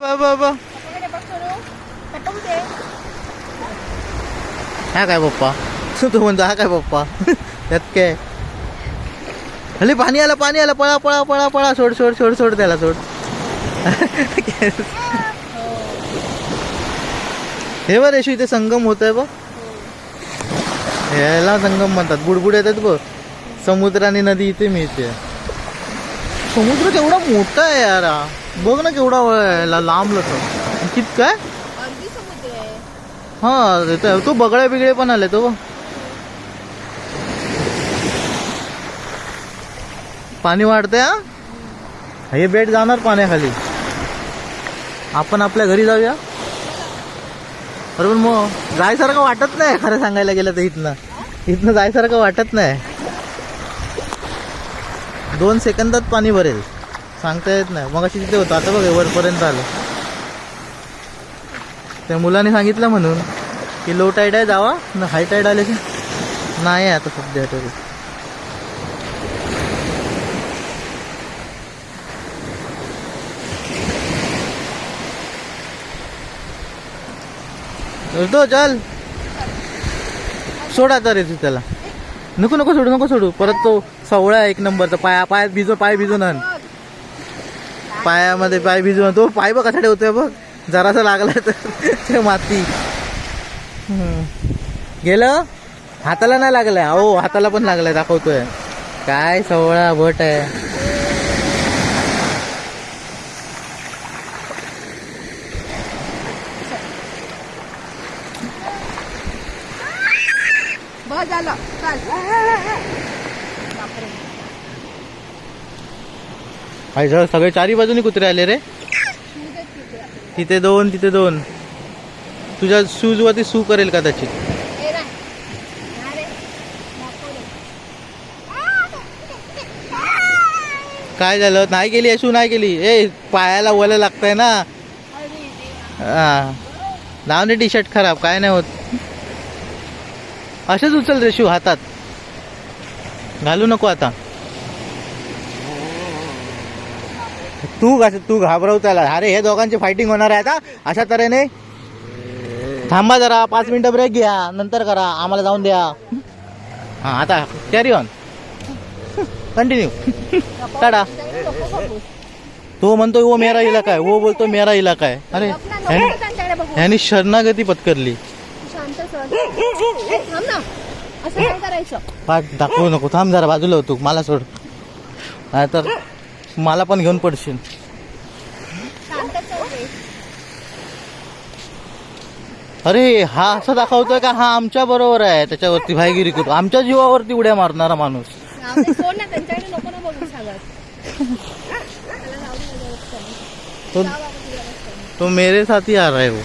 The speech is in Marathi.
बाबा हा काय पप्पा तू म्हणतो हा काय पप्पा त्यात काय हल्ली पाणी आलं पळा पळा पळा पळा सोड सोड सोड सोड त्याला सोड हे बघ रेशू इथे संगम होत आहे बघ ह्याला संगम म्हणतात बुडबुड येतात बघ समुद्र आणि नदी इथे मिळते समुद्र केवढा मोठा आहे यार बघ ना केवढा लांब कित काय हा तो बगळे बिगळे पण आले तो पाणी वाढतंय हा हे बेट जाणार पाण्याखाली आपण आपल्या घरी जाऊया बरोबर मग जायसारखं वाटत नाही खरं सांगायला गेलं तर इथनं जायसारखं वाटत नाही 2 सेकंदात पाणी भरेल सांगता येत नाही मग अशी तिथे होतं आता बघ वरपर्यंत आलं त्या मुलाने सांगितलं म्हणून की लो टाईड आहे जावा ना हाय टाईड आले की नाही आहे आता सध्या तरी तो चल सोड आता रे तू त्याला नको नको सोडू परत तो सवळा 1 नंबरचा पायात पाय भिजून आण पायामध्ये पाय भिजून तो पाय बघ कसा ठेवतोय बघ जरासा लागलाय तर माती गेलं हाताला नाही लागलाय हो हाताला पण लागलाय दाखवतोय काय सवळा भट आहे सगळे 4 बाजूनी कुत्रे आले रे तिथे दोन तुझ्या शूज वरती सू करेल कदाचित काय झालं नाही केली शू नाही केली ए पायाला ओलं लागतंय ना हा लावणे टी शर्ट खराब काय नाही होत असेच उचल रे शू हातात घालू नको आता तू घाबरव त्याला अरे हे दोघांची फायटिंग होणार आहे आता अशा तऱ्हेने थांबा जरा 5 मिनिटं ब्रेक घ्या नंतर करा आम्हाला जाऊन द्या हा आता कॅरी ऑन कंटिन्यू टाटा तो म्हणतो वो मेरा इलाका है वो बोलतो मेरा इलाका है अरे ह्यानी शरणागती पत्करली दाखवू नको थांब जरा बाजूला होतो मला सोड नाही तर मला पण घेऊन पडशील अरे हा असं दाखवतोय का हा आमच्या बरोबर आहे त्याच्यावरती भाईगिरी करू आमच्या जीवावरती उड्या मारणारा माणूस तो मेरे साथ ही आ रहा है वो